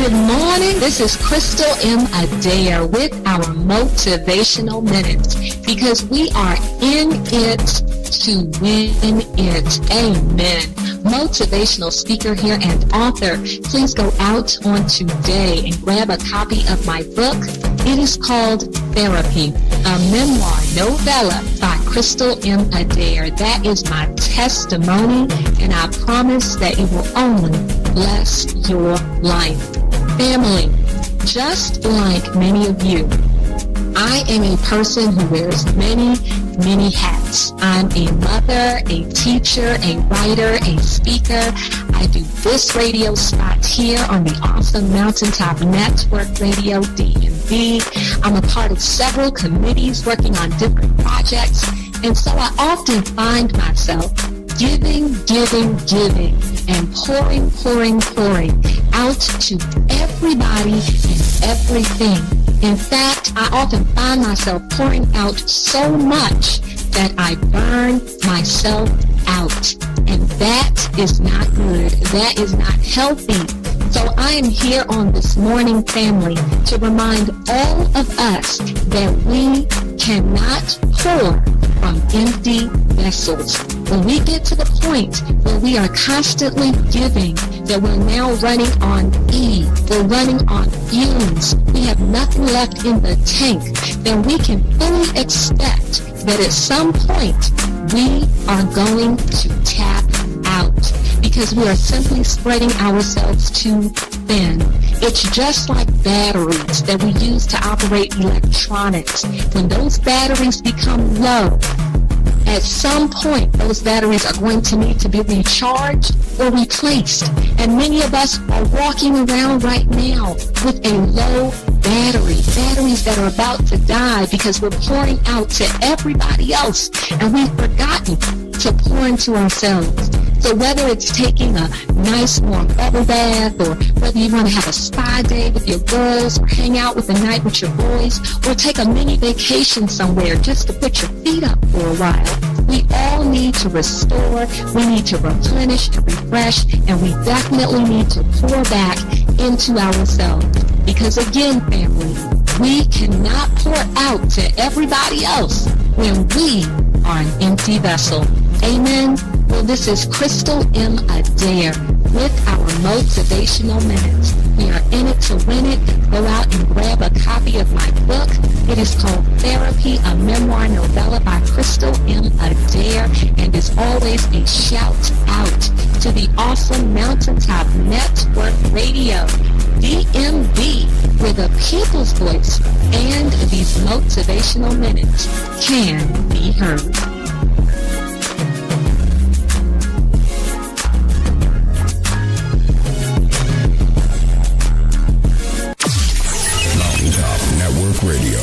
Good morning. This is Crystal M. Adair with our Motivational Minutes, because we are in it to win it. Amen. Motivational speaker here and author. Please go out on today and grab a copy of my book. It is called Therapy, a memoir novella by Crystal M. Adair. That is my testimony, and I promise that it will only bless your life. Family, just like many of you, I am a person who wears many hats. I'm a mother, a teacher, a writer, a speaker. I do this radio spot here on the awesome Mountaintop Network Radio, DMV. I'm a part of several committees working on different projects. And so I often find myself giving, and pouring out to everybody and everything. In fact, I often find myself pouring out so much that I burn myself out. And that is not good. That is not healthy. So I am here on this morning, family, to remind all of us that we cannot pour from empty vessels. When we get to the point where we are constantly giving, that we're now running on E, we're running on fumes, we have nothing left in the tank, then we can fully expect that at some point we are going to tap out, because we are simply spreading ourselves too thin. It's just like batteries that we use to operate electronics. When those batteries become low, at some point, those batteries are going to need to be recharged or replaced. And many of us are walking around right now with a low battery, batteries that are about to die because we're pouring out to everybody else and we've forgotten to pour into ourselves. So whether it's taking a nice warm bubble bath, or whether you want to have a spa day with your girls, or hang out with the night with your boys, or take a mini vacation somewhere just to put your feet up for a while, we all need to restore, we need to replenish and refresh, and we definitely need to pour back into ourselves. Because again, family, we cannot pour out to everybody else when we are an empty vessel. Amen. Well, this is Crystal M. Adair with our Motivational Minutes. We are in it to win it. Go out and grab a copy of my book. It is called Therapy, a memoir novella by Crystal M. Adair. And as always, a shout out to the awesome Mountaintop Network Radio, DMV, where the people's voice and these motivational minutes can be heard. Radio.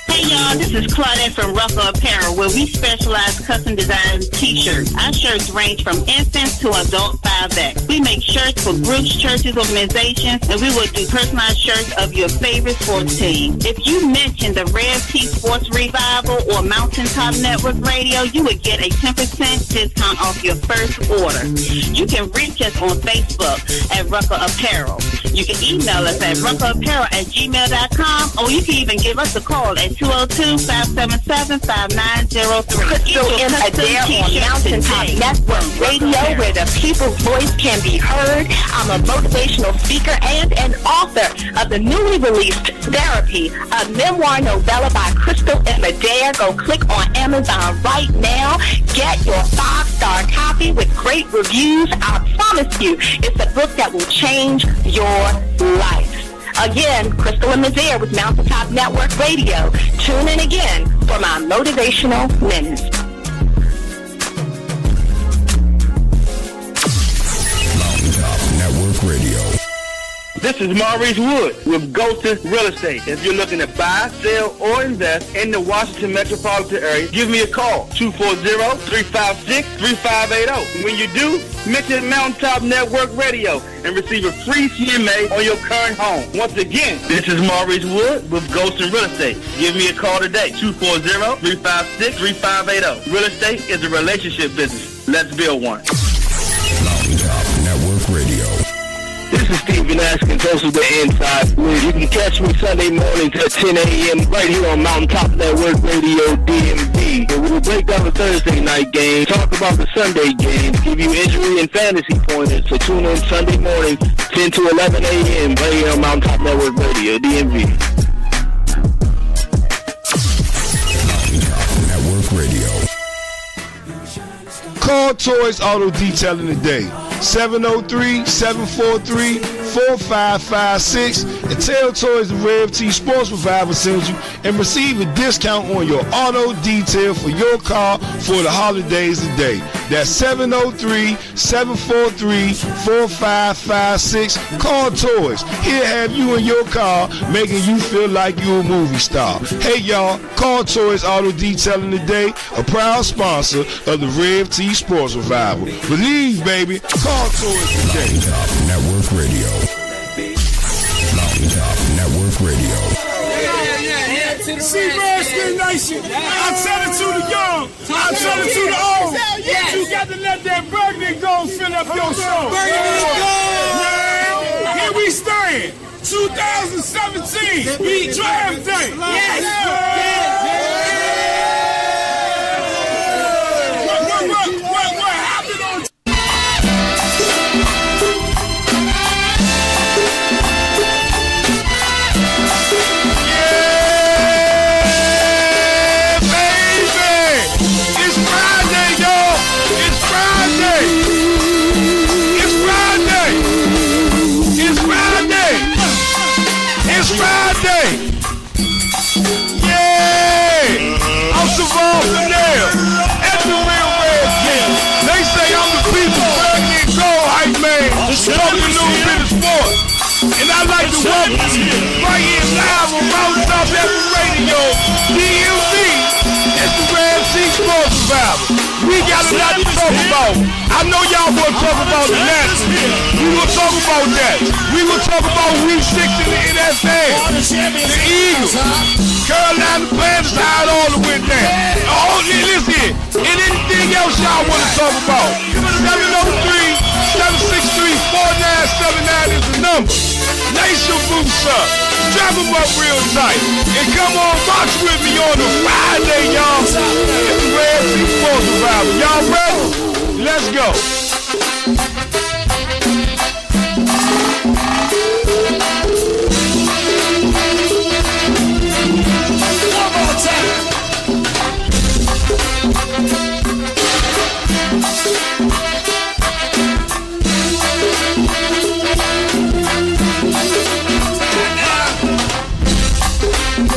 Hey y'all, this is Claudette from Ruffle Apparel, where we specialize custom design t-shirts. Our shirts range from infants to adult 5X. We make shirts for groups, churches, organizations, and we will do personalized shirts of your favorite sports team. If you mention the Red Tea Sports Revival or Mountaintop Network Radio, you would get a 10% discount off your first order. You can reach us on Facebook at Ruffle Apparel. You can email us at ruffleapparel@gmail.com, or you can even give us a call at 202-577-5903. Crystal M. Adair on Mountaintop Network Radio, where the people's voice can be heard. I'm a motivational speaker and an author of the newly released Therapy, a memoir novella by Crystal M. Adair. Go click on Amazon right now. Get your 5-star copy with great reviews. I promise you, it's a book that will change your life. Again, Crystal M. Adair with Mountaintop Network Radio. Tune in again for my Motivational Minutes. Mountaintop Network Radio. This is Maurice Wood with Ghostin Real Estate. If you're looking to buy, sell, or invest in the Washington metropolitan area, give me a call, 240-356-3580. When you do, mention Mountaintop Network Radio and receive a free CMA on your current home. Once again, this is Maurice Wood with Ghostin Real Estate. Give me a call today, 240-356-3580. Real estate is a relationship business. Let's build one. Mountaintop Network Radio. This is Steven Askins, host of The Inside Blues. You can catch me Sunday mornings at 10 a.m. right here on Mountaintop Network Radio DMV. And we will break down the Thursday night game, talk about the Sunday games, give you injury and fantasy pointers. So tune in Sunday morning, 10 to 11 a.m. right here on Mountaintop Network Radio DMV. Mountaintop Network Radio. Call Toys Auto Detailing today, 703-743-4556, and tell Toys the Rev T Sports Revival sends you and receive a discount on your auto detail for your car for the holidays today. That's 703-743-4556. Call Toys. He'll have you in your car, making you feel like you're a movie star. Hey y'all, call Toys Auto Detailing today, a proud sponsor of the Rev T Sports Revival. Believe, baby. Call Toys today. Mountaintop Network Radio. Mountaintop Network Radio. See, Redskin Nation, I tell it to the young, I tell it to the old. You got to let that burgundy go fill up your soul. Now, here we stand, 2017, draft day. Yes. What happened on talking a little bit of sports. And I'd like to welcome you right here live on Mountaintop Network Radio, DMV. It's the Rev T Sports Revival. We got a lot to talk about. I know y'all want to talk about the Nationals. We will talk about that. We will talk about Week 6 in the NFL. The Eagles. Carolina Panthers, how it all went down. Oh, listen here. And anything else y'all want to talk about. 703-763-4979 is the number. Lace your boots up. Drop them up real tight. And come on, march with me on a Friday, y'all. It's the Rev T Sports Revival. Y'all ready? Let's go. one more time?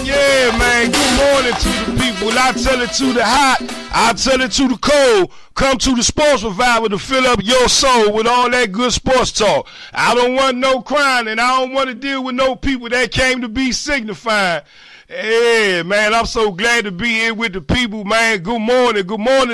Yeah, man, good morning to the people. I tell it to the hot, I tell it to the cold. Come to the Sports Revival to fill up your soul with all that good sports talk. I don't want no crying, and I don't want to deal with no people that came to be signifying. Hey, man, I'm so glad to be here with the people, man. Good morning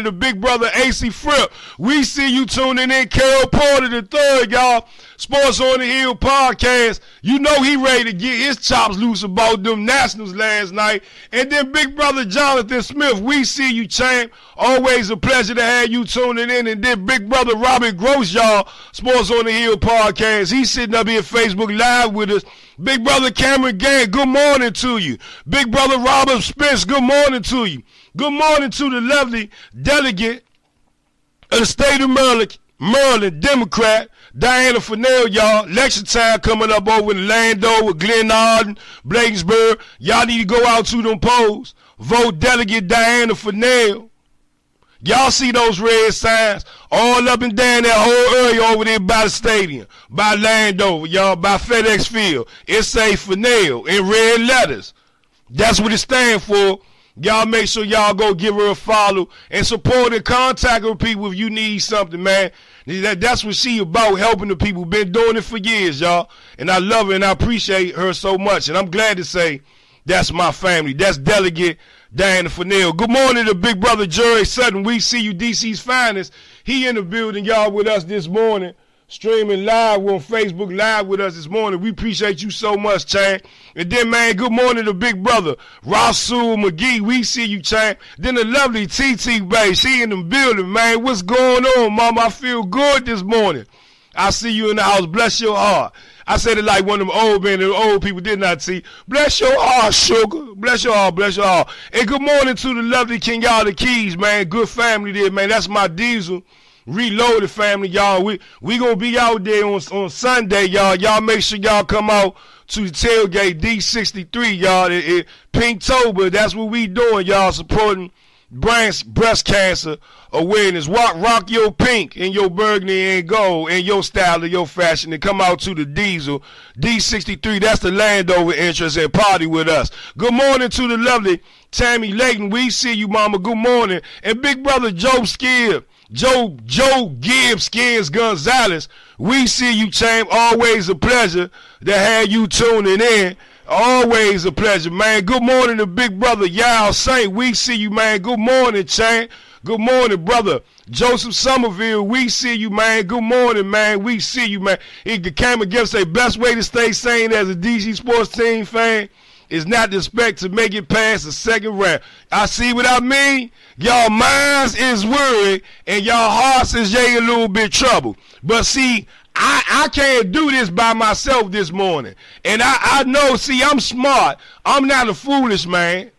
to big brother AC Fripp. We see you tuning in. Carol Porter III, y'all. Sports on the Hill podcast. You know he ready to get his chops loose about them Nationals last night. And then big brother Jonathan Smith, we see you, champ. Always a pleasure to have you tuning in. And then big brother Robert Gross, y'all. Sports on the Hill podcast. He's sitting up here Facebook Live with us. Big brother Cameron Gang, good morning to you. Big brother Robert Spence, good morning to you. Good morning to the lovely delegate of the state of Maryland, Democrat, Diana Fennell, y'all. Election time coming up over in Landover, Glen Arden, Bladensburg. Y'all need to go out to them polls. Vote delegate Diana Fennell. Y'all see those red signs all up and down that whole area over there by the stadium, by Landover, y'all, by FedEx Field. It say Fennell in red letters. That's what it stands for. Y'all make sure y'all go give her a follow and support and contact her people if you need something, man. That's what she about, helping the people. Been doing it for years, y'all. And I love her and I appreciate her so much. And I'm glad to say that's my family. That's Delegate Diana Fennell. Good morning to big brother Jerry Sutton. We see you, DC's finest. He in the building, y'all, with us this morning. Streaming live. We're on Facebook Live with us this morning. We appreciate you so much, Chan. And then, man, good morning to big brother Rasul McGee. We see you, Chan. Then the lovely TT Bay. She in the building, man. What's going on, mama? I feel good this morning. I see you in the house. Bless your heart. I said it like one of them old men and old people did not see. Bless your heart, sugar. Bless your heart, bless your heart. And good morning to the lovely Kenyatta Keys, man. Good family there, man. That's my Diesel. Reloaded family, y'all. We gonna be out there on Sunday, y'all. Y'all make sure y'all come out to the tailgate D63, y'all. Pinktober, that's what we doing, y'all. Supporting breast cancer awareness. Rock your pink and your burgundy and gold and your style and your fashion and come out to the Diesel D63. That's the Landover interest and party with us. Good morning to the lovely Tammy Layton. We see you, mama. Good morning. And big brother Joe Gibbs Skins Gonzalez. We see you, Cham. Always a pleasure to have you tuning in. Always a pleasure, man. Good morning to big brother Yao Saint. We see you, man. Good morning, Cham. Good morning, brother Joseph Somerville. We see you, man. Good morning, man. We see you, man. He came against a best way to stay sane as a DC sports team fan is not to expect to make it past the second round. I see what I mean. Y'all minds is worried and y'all hearts is a little bit troubled. But see, I can't do this by myself this morning. And I know, see, I'm smart. I'm not a foolish man.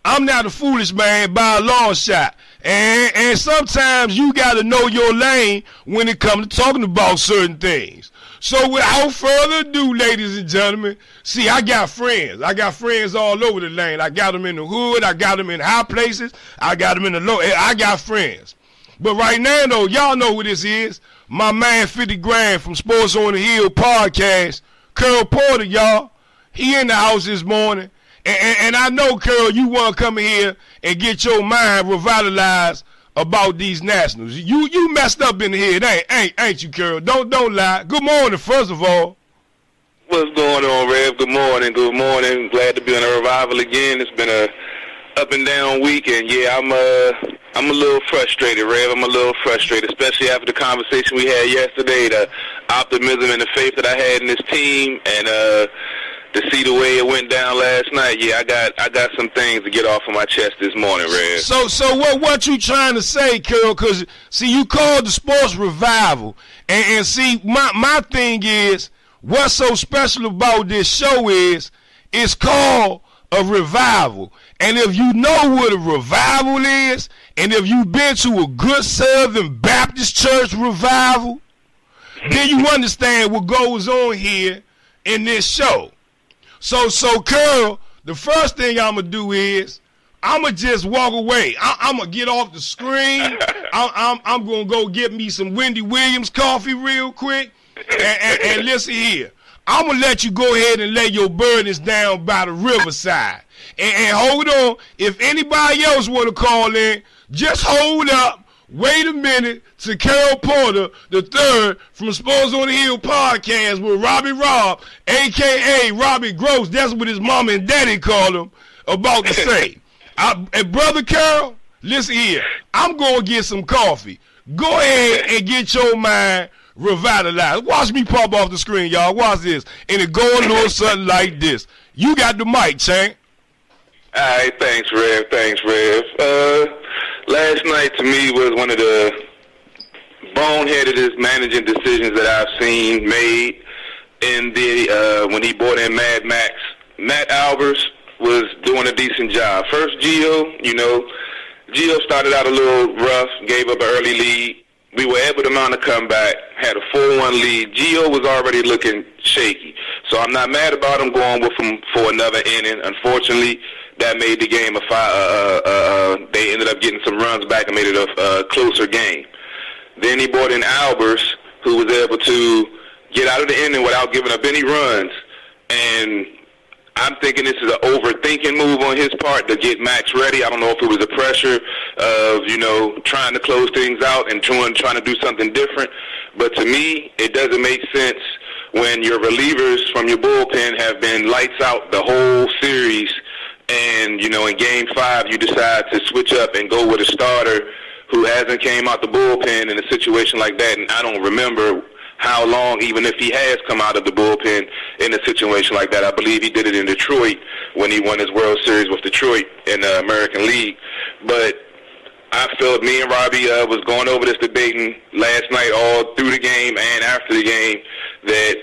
I'm not a foolish man by a long shot. And sometimes you got to know your lane when it comes to talking about certain things. So without further ado, ladies and gentlemen, see, I got friends. I got friends all over the lane. I got them in the hood. I got them in high places. I got them in the low. I got friends. But right now, though, y'all know who this is. My man 50 Grand from Sports on the Hill podcast, Curl Porter, y'all. He in the house this morning. And I know, Curl, you want to come in here and get your mind revitalized about these Nationals. You messed up in the head, ain't you, Curl? Don't lie. Good morning, first of all. What's going on, Rev? Good morning. Good morning. Glad to be on a revival again. It's been a up and down week, and yeah, I'm a little frustrated, Rev. I'm a little frustrated, especially after the conversation we had yesterday, the optimism and the faith that I had in this team, and to see the way it went down last night. Yeah, I got some things to get off of my chest this morning, Rev. So what you trying to say, Carol? Because see, you called the sports revival, and see, my thing is, what's so special about this show is it's called a revival. And if you know what a revival is, and if you've been to a good Southern Baptist church revival, then you understand what goes on here in this show. So Carl, the first thing I'm going to do is I'm going to just walk away. I'm going to get off the screen. I'm going to go get me some Wendy Williams coffee real quick. And listen here. I'm going to let you go ahead and lay your burdens down by the riverside. And hold on. If anybody else want to call in, just hold up. Wait a minute to Carol Porter III from Sports on the Hill podcast with Robbie Robb, a.k.a. Robbie Gross. That's what his mama and daddy called him, about to say. And Brother Carol, listen here. I'm going to get some coffee. Go ahead and get your mind revitalized. Watch me pop off the screen, y'all. Watch this. And it go a little something like this. You got the mic, Chank. All right, thanks, Rev. Last night to me was one of the boneheadedest managing decisions that I've seen made in the when he brought in Mad Max. Matt Albers was doing a decent job. First, Gio started out a little rough, gave up an early lead. We were able to mount a comeback, had a 4-1 lead. Gio was already looking shaky. So I'm not mad about him going with him for another inning. Unfortunately, that made the game they ended up getting some runs back and made it a closer game. Then he brought in Albers, who was able to get out of the inning without giving up any runs. And I'm thinking this is an overthinking move on his part to get Max ready. I don't know if it was the pressure of, trying to close things out and trying to do something different. But to me, it doesn't make sense when your relievers from your bullpen have been lights out the whole series. And, in Game 5, you decide to switch up and go with a starter who hasn't came out the bullpen in a situation like that. And I don't remember how long, even if he has come out of the bullpen in a situation like that. I believe he did it in Detroit when he won his World Series with Detroit in the American League. But I felt me and Robbie was going over this debating last night all through the game and after the game that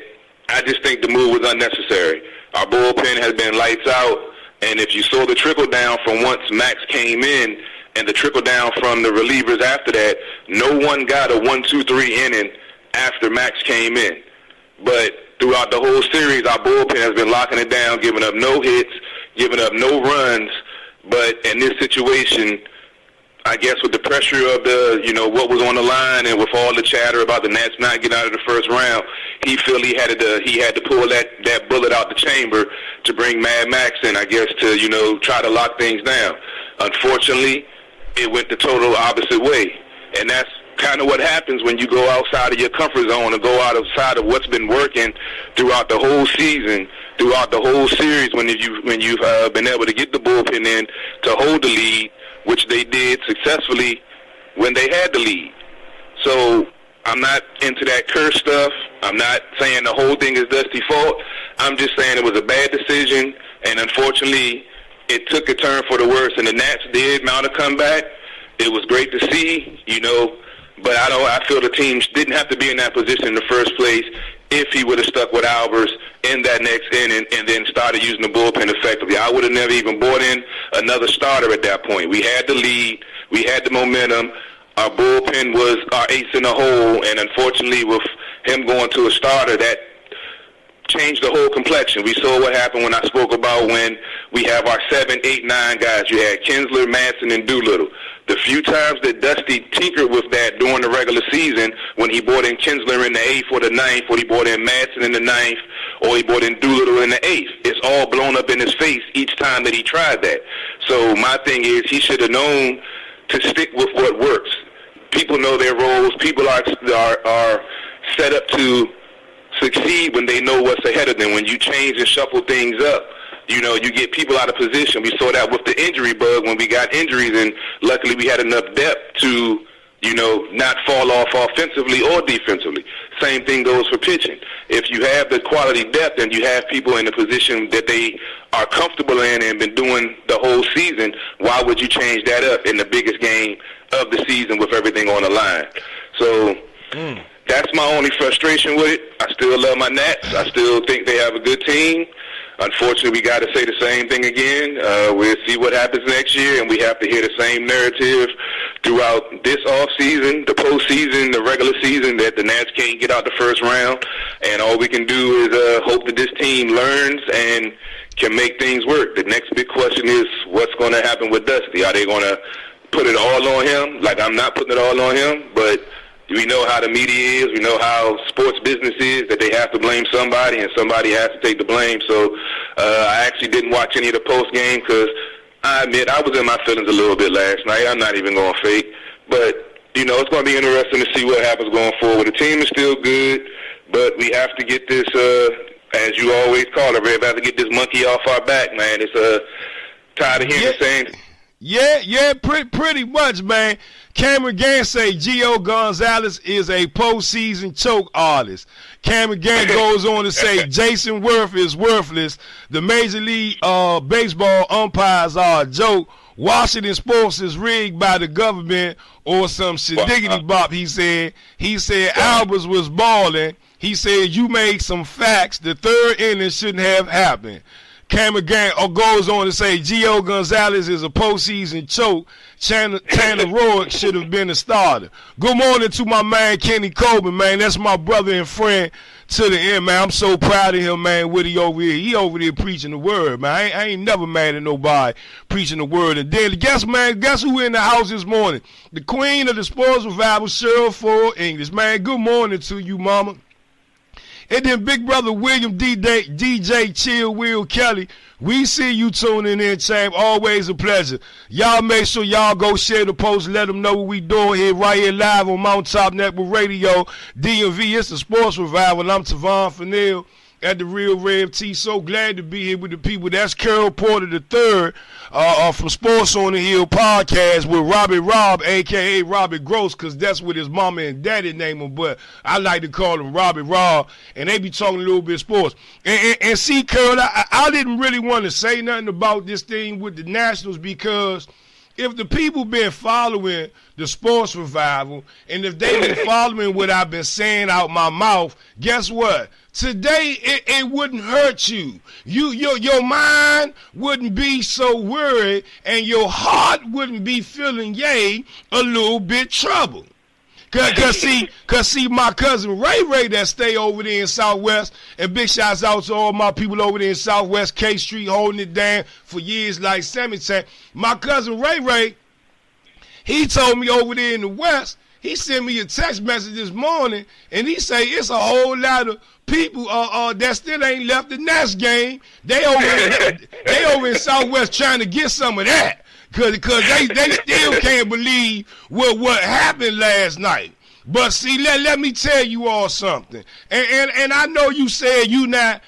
I just think the move was unnecessary. Our bullpen has been lights out, and if you saw the trickle down from once Max came in and the trickle down from the relievers after that, no one got a 1-2-3 inning after Max came in. But throughout the whole series, our bullpen has been locking it down, giving up no hits, giving up no runs. But in this situation, I guess with the pressure of what was on the line and with all the chatter about the Nats not getting out of the first round, he felt he had to pull that bullet out the chamber to bring Mad Max in, I guess, to, try to lock things down. Unfortunately, it went the total opposite way. And that's kind of what happens when you go outside of your comfort zone and go outside of what's been working throughout the whole season, throughout the whole series when you've been able to get the bullpen in to hold the lead, which they did successfully when they had the lead. So I'm not into that curse stuff. I'm not saying the whole thing is Dusty's fault. I'm just saying it was a bad decision, and unfortunately it took a turn for the worse, and the Nats did mount a comeback. It was great to see, but I feel the team didn't have to be in that position in the first place if he would have stuck with Albers in that next inning and then started using the bullpen effectively. I would have never even brought in another starter at that point. We had the lead. We had the momentum. Our bullpen was our ace in the hole, and unfortunately with him going to a starter, that changed the whole complexion. We saw what happened when I spoke about when we have our 7, 8, 9 guys. You had Kinsler, Madsen, and Doolittle. The few times that Dusty tinkered with that during the regular season, when he brought in Kinsler in the 8th or the 9th, or he brought in Madsen in the 9th, or he brought in Doolittle in the 8th, it's all blown up in his face each time that he tried that. So my thing is he should have known to stick with what works. People know their roles. People are set up to succeed when they know what's ahead of them. When you change and shuffle things up, you get people out of position. We saw that with the injury bug when we got injuries, and luckily we had enough depth to, not fall off offensively or defensively. Same thing goes for pitching. If you have the quality depth and you have people in the position that they are comfortable in and been doing the whole season, why would you change that up in the biggest game of the season with everything on the line? So that's my only frustration with it. I still love my Nats. I still think they have a good team. Unfortunately, we got to say the same thing again. We'll see what happens next year, and we have to hear the same narrative throughout this offseason, the postseason, the regular season, that the Nats can't get out the first round. And all we can do is hope that this team learns and can make things work. The next big question is what's going to happen with Dusty. Are they going to put it all on him? Like, I'm not putting it all on him, but we know how the media is. We know how sports business is, that they have to blame somebody, and somebody has to take the blame. So I actually didn't watch any of the post game because I admit I was in my feelings a little bit last night. I'm not even going fake. But, it's going to be interesting to see what happens going forward. The team is still good, but we have to get this, as you always call it, we have to get this monkey off our back, man. It's tired of hearing the same. Yeah, pretty much, man. Cameron Gann say Gio Gonzalez is a postseason choke artist. Cameron Gann goes on to say Jason Worth is worthless. The Major League Baseball umpires are a joke. Washington sports is rigged by the government or some shidiggity bop, he said. He said Albers was balling. He said you made some facts. The third inning shouldn't have happened. Cameron Gann goes on to say Gio Gonzalez is a postseason choke. Tanner Roark should have been a starter. Good morning to my man Kenny Coleman, man. That's my brother and friend to the end, man. I'm so proud of him, man. What he over here? He over there preaching the word, man. I ain't never mad at nobody preaching the word. And then guess who in the house this morning? The queen of the sports revival, Cheryl Ford English, man. Good morning to you, mama. And then big brother William DJ Chill Will Kelly, we see you tuning in, champ. Always a pleasure. Y'all make sure y'all go share the post. Let them know what we doing here, right here live on Mountaintop Network Radio, DMV. It's the Sports Revival. I'm Tavon Fennell at the Real Rev T. So glad to be here with the people. That's Carol Porter III from Sports on the Hill podcast with Robbie Rob, a.k.a. Robbie Gross, because that's what his mama and daddy name him, but I like to call him Robbie Rob, and they be talking a little bit of sports. And see, Carol, I didn't really want to say nothing about this thing with the Nationals because if the people been following the sports revival, and if they been following what I've been saying out my mouth, guess what? Today it wouldn't hurt you. Your mind wouldn't be so worried, and your heart wouldn't be feeling a little bit troubled. Cause see, my cousin Ray that stay over there in Southwest, and big shouts out to all my people over there in Southwest K Street holding it down for years like Sammy said. My cousin Ray, he told me over there in the West, he sent me a text message this morning, and he say it's a whole lot of people that still ain't left the Nats game. They over in Southwest trying to get some of that. Cause they still can't believe what happened last night. But see, let me tell you all something. And I know you said you not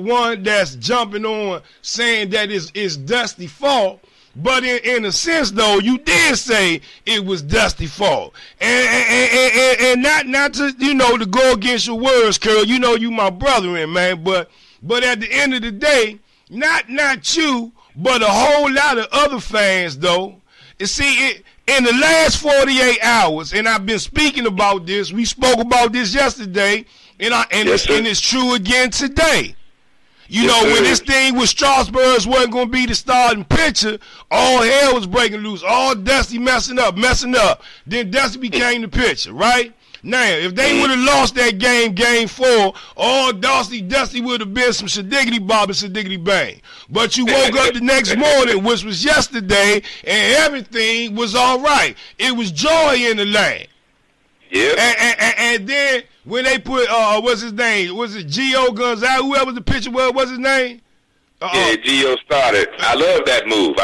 one that's jumping on saying that it's Dusty fault. But in a sense, though, you did say it was Dusty fault, and not to to go against your words, Curl. You know you my brother, man. But at the end of the day, not you. But a whole lot of other fans, though, you see, in the last 48 hours, and I've been speaking about this, we spoke about this yesterday, and it's true again today. You know, when this thing with Strasburg wasn't going to be the starting pitcher, all hell was breaking loose, all Dusty messing up. Then Dusty became the pitcher, right? Now, if they would have lost that game 4, all Dusty would have been some shadiggity bob and shadiggity bang. But you woke up the next morning, which was yesterday, and everything was all right. It was joy in the land. Yeah. And then when they put, what's his name? Was it Gio Gonzalez? Whoever the pitcher was, what's his name? Yeah, Gio started. I love that move.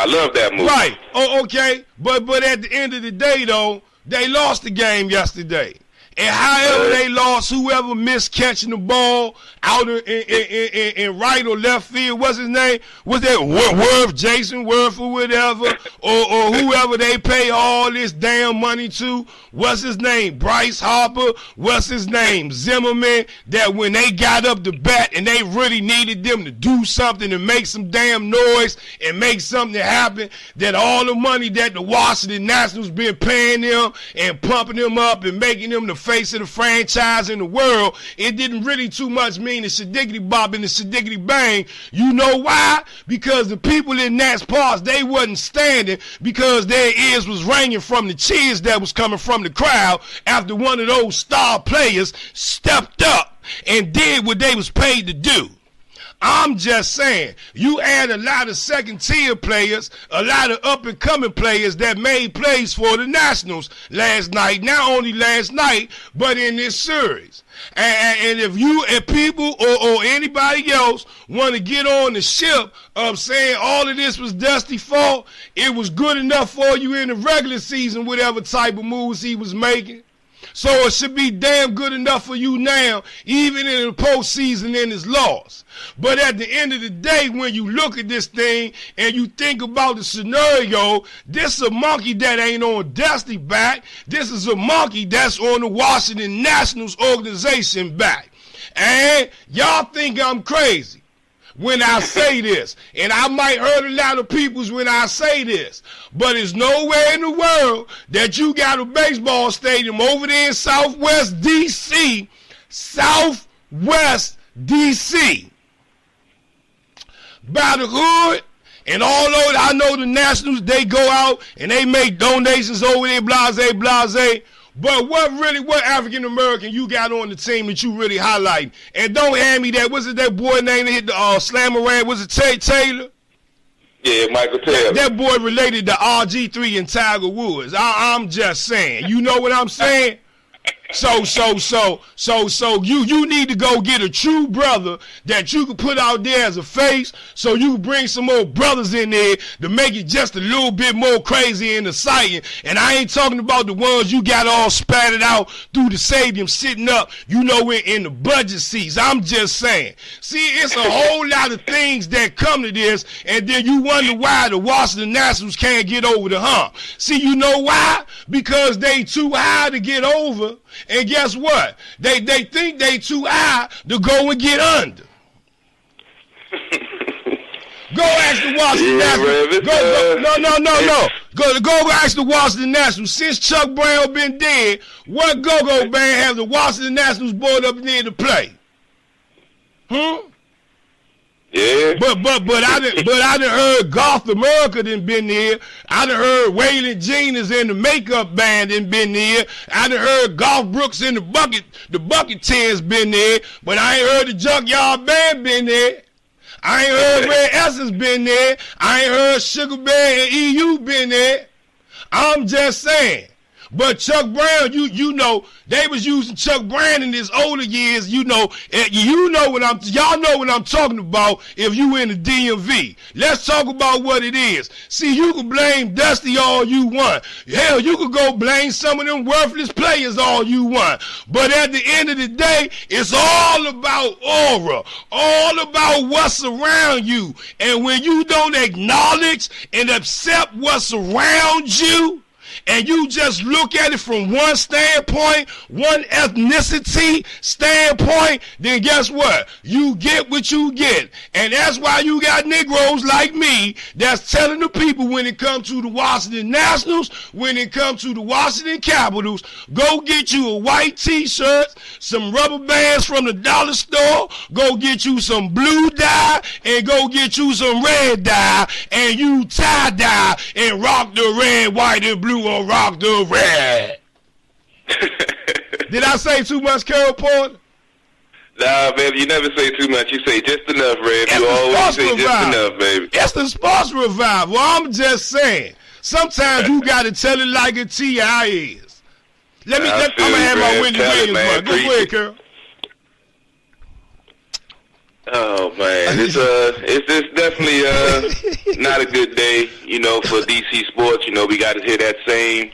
Right. Oh, okay. But at the end of the day, though, they lost the game yesterday. And however they lost, whoever missed catching the ball out in right or left field, what's his name? Was that Jason Worth or whatever? Or whoever they pay all this damn money to? What's his name? Bryce Harper? What's his name? Zimmerman? That when they got up to bat and they really needed them to do something and make some damn noise and make something happen, that all the money that the Washington Nationals been paying them and pumping them up and making them the face of the franchise in the world, it didn't really too much mean the shadiggity bob and the shadiggity bang. You know why? Because the people in Nats Park, they wasn't standing because their ears was ringing from the cheers that was coming from the crowd after one of those star players stepped up and did what they was paid to do. I'm just saying, you add a lot of second-tier players, a lot of up-and-coming players that made plays for the Nationals last night. Not only last night, but in this series. And if you and people or anybody else want to get on the ship of saying all of this was Dusty's fault, it was good enough for you in the regular season, whatever type of moves he was making. So it should be damn good enough for you now, even in the postseason in his loss. But at the end of the day, when you look at this thing and you think about the scenario, this is a monkey that ain't on Dusty back. This is a monkey that's on the Washington Nationals organization back. And y'all think I'm crazy when I say this, and I might hurt a lot of people when I say this, but there's nowhere in the world that you got a baseball stadium over there in Southwest D.C., by the hood, and although I know the Nationals, they go out and they make donations over there, blase, but what African American you got on the team that you really highlighting? And don't hand me that, what's it, that boy name that hit the slammer, was it Taylor? Yeah, Michael Taylor. That boy related to RG3 and Tiger Woods. I'm just saying. You know what I'm saying? So you need to go get a true brother that you can put out there as a face, so you can bring some more brothers in there to make it just a little bit more crazy and exciting. And I ain't talking about the ones you got all spattered out through the stadium sitting up, in the budget seats. I'm just saying. See, it's a whole lot of things that come to this, and then you wonder why the Washington Nationals can't get over the hump. See, you know why? Because they too high to get over. And guess what? They think they too high to go and get under. Go ask the Washington Nationals. Go ask the Washington Nationals. Since Chuck Brown been dead, what go-go band have the Washington Nationals brought up there to play? Yeah. But I done heard Golf America done been there. I done heard Waylon Jennings and the makeup band done been there. I done heard Golf Brooks and the bucket tens been there. But I ain't heard the Junkyard Band been there. I ain't heard Red Essence been there. I ain't heard Sugar Bear and EU been there. I'm just saying. But Chuck Brown, you know, they was using Chuck Brown in his older years, you know y'all know what I'm talking about if you in the DMV. Let's talk about what it is. See, you can blame Dusty all you want. Hell, you could go blame some of them worthless players all you want. But at the end of the day, it's all about aura, all about what's around you. And when you don't acknowledge and accept what's around you, and you just look at it from one standpoint, one ethnicity standpoint, then guess what? You get what you get. And that's why you got Negroes like me that's telling the people when it comes to the Washington Nationals, when it comes to the Washington Capitals, go get you a white t-shirt, some rubber bands from the dollar store, go get you some blue dye, and go get you some red dye, and you tie-dye and rock the red, white, and blue on rock the red. Did I say too much, Carol Porter? Nah, baby, you never say too much. You say just enough, Red. You always say just enough, baby. It's the sports revival. I'm just saying. Sometimes you got to tell it like a T.I. is. I'm going to have my Wendy Williams one. Go ahead, Carol. Oh man, it's definitely not a good day, you know, for DC sports. You know, we got to hear that same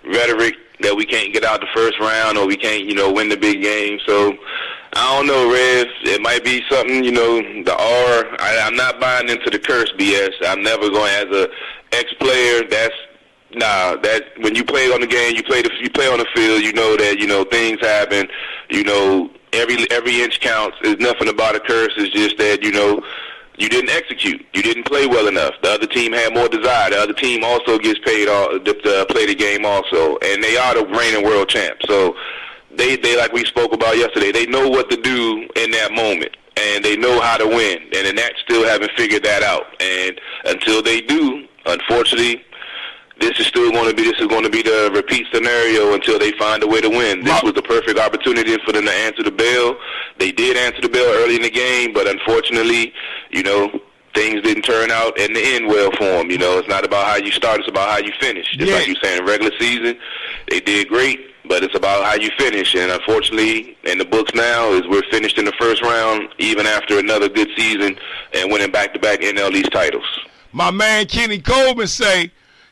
rhetoric that we can't get out the first round or we can't, you know, win the big game. So I don't know, Rev. It might be something, you know, the R. I'm not buying into the curse BS. I'm never going as a ex-player. That when you play on the game, you play on the field. You know that, you know, things happen. You know, every inch counts. There's nothing about a curse. It's just that, you know, you didn't execute. You didn't play well enough. The other team had more desire. The other team also gets paid to play the game also, and they are the reigning world champs. So they like we spoke about yesterday, they know what to do in that moment, and they know how to win. And the Nats still haven't figured that out. And until they do, unfortunately, this is going to be the repeat scenario until they find a way to win. This was the perfect opportunity for them to answer the bell. They did answer the bell early in the game, but unfortunately, you know, things didn't turn out in the end well for them. You know, it's not about how you start, it's about how you finish. Just like you saying, in regular season, they did great, but it's about how you finish. And unfortunately, in the books now, is we're finished in the first round, even after another good season and winning back-to-back NL East titles. My man Kenny Coleman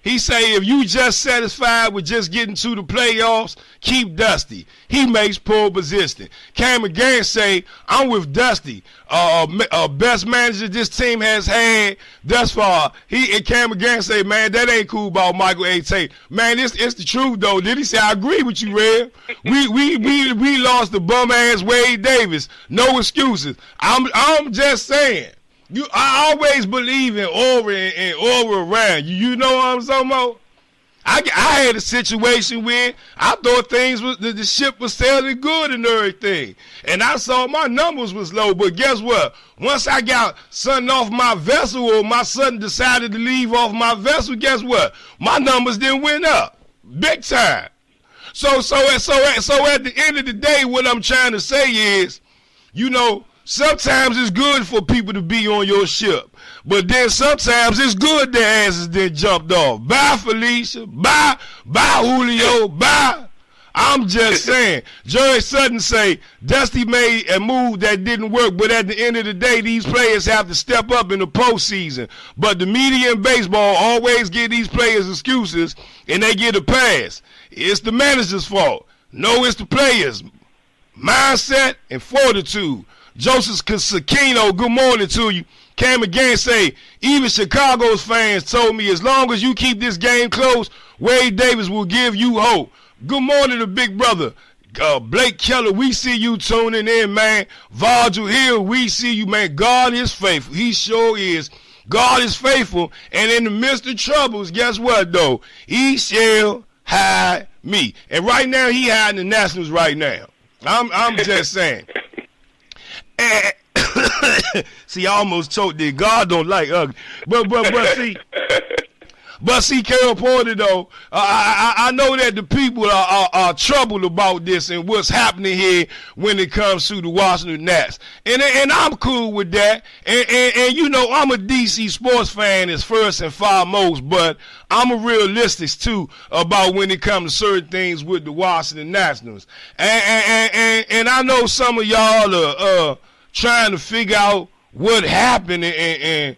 he say if you just satisfied with just getting to the playoffs, keep Dusty. He makes pole position. Cameron Gant say, I'm with Dusty. Best manager this team has had thus far. Cameron Gant say, man, that ain't cool about Michael A. Tate. Man, it's the truth though. Then he say, I agree with you, Red. We lost the bum ass Wade Davis. No excuses. I'm just saying. I always believe in aura and aura around you. You know what I'm talking about? I had a situation where I thought the ship was sailing good and everything. And I saw my numbers was low. But guess what? Once I got something off my vessel or my son decided to leave off my vessel, guess what? My numbers then went up. Big time. So at the end of the day, what I'm trying to say is, you know, sometimes it's good for people to be on your ship, but then sometimes it's good their asses then jumped off. Bye, Felicia. Bye, Julio. Bye. I'm just saying. Jerry Sutton say Dusty made a move that didn't work, but at the end of the day, these players have to step up in the postseason. But the media in baseball always give these players excuses, and they get a pass. It's the manager's fault. No, it's the players. Mindset and fortitude. Joseph Sakino, good morning to you. Cam again say, even Chicago's fans told me as long as you keep this game close, Wade Davis will give you hope. Good morning to big brother. Blake Keller, we see you tuning in, man. Virgil Hill, we see you, man. God is faithful. He sure is. God is faithful, and in the midst of troubles, guess what, though? He shall hide me. And right now, he hiding the Nationals right now. I'm just saying. And see, I almost choked there. God don't like ugly. But see, Carol Porter, though, I know that the people are troubled about this and what's happening here when it comes to the Washington Nats. And I'm cool with that. And you know, I'm a DC sports fan as first and foremost, but I'm a realistic, too, about when it comes to certain things with the Washington Nationals. And I know some of y'all are trying to figure out what happened and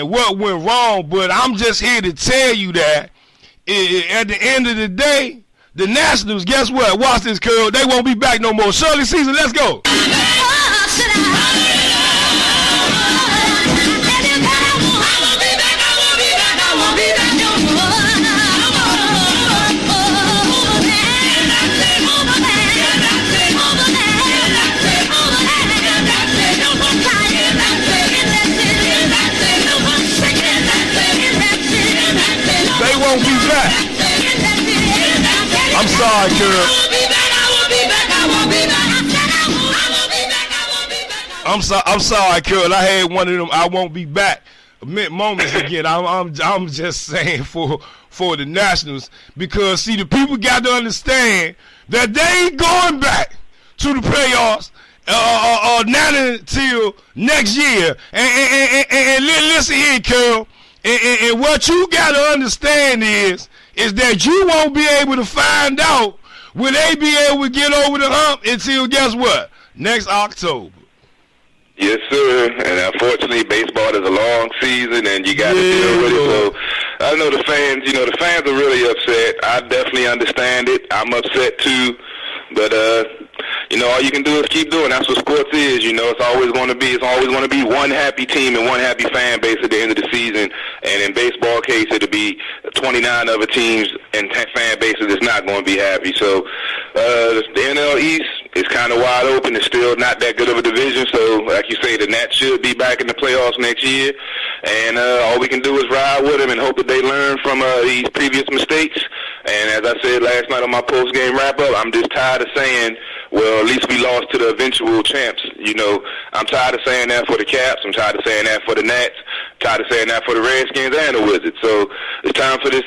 what went wrong, but I'm just here to tell you that at the end of the day, the Nationals, guess what? Watch this, Curl. They won't be back no more. Shirley Caesar, let's go. Won't be back. I'm sorry, Curl. I'm sorry, Curl. I had one of them. I won't be back moments again. I'm just saying for the Nationals, because see, the people got to understand that they ain't going back to the playoffs not until next year. And listen here, Curl. And what you got to understand is that you won't be able to find out will they be able to get over the hump until, guess what, next October. Yes, sir. And unfortunately, baseball is a long season, and you got to deal with it. So I know the fans are really upset. I definitely understand it. I'm upset too. But all you can do is keep doing. That's what sports is. It's always going to be one happy team and one happy fan base at the end of the season. And in baseball case, it'll be 29 other teams and fan bases that's not going to be happy. So the NL East is kind of wide open. It's still not that good of a division. So like you say, the Nats should be back in the playoffs next year. And all we can do is ride with them and hope that they learn from these previous mistakes. And as I said last night on my post-game wrap-up, I'm just tired of saying, well, at least we lost to the eventual champs. I'm tired of saying that for the Caps. I'm tired of saying that for the Nats. Tired of saying that for the Redskins and the Wizards. So it's time for these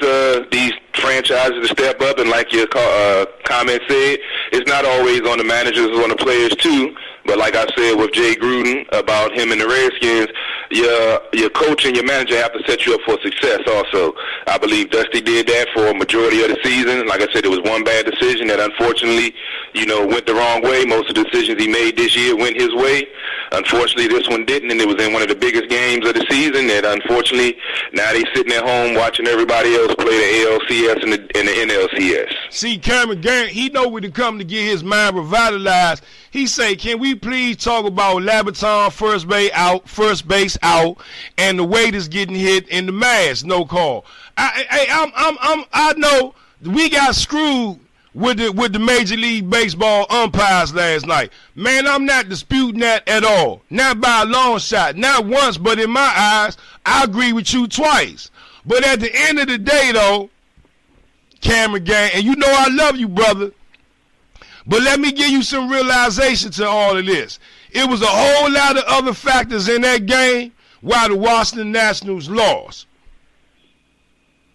franchises to step up. And like your comment said, it's not always on the managers, it's on the players too. But like I said with Jay Gruden about him and the Redskins, your coach and your manager have to set you up for success also. I believe Dusty did that for a majority of the season. Like I said, it was one bad decision that unfortunately, went the wrong way. Most of the decisions he made this year went his way. Unfortunately, this one didn't, and it was in one of the biggest games of the season. And unfortunately, now they sitting at home watching everybody else play the ALCS and the NLCS. See, Cameron Garrett, he know when to come to get his mind revitalized. He say, can we please talk about Labaton first base out, and the Waiters getting hit in the mask, no call. I know we got screwed with the Major League Baseball umpires last night. Man, I'm not disputing that at all. Not by a long shot. Not once, but in my eyes, I agree with you twice. But at the end of the day, though, Cameron Gang, and you know I love you, brother, but let me give you some realization to all of this. It was a whole lot of other factors in that game why the Washington Nationals lost.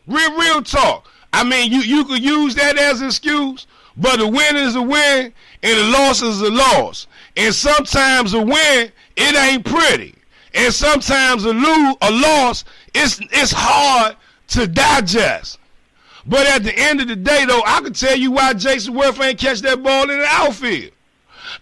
Real talk. I mean, you could use that as an excuse, but a win is a win and a loss is a loss. And sometimes a win, it ain't pretty. And sometimes a loss, it's hard to digest. But at the end of the day, though, I can tell you why Jason Worth ain't catch that ball in the outfield.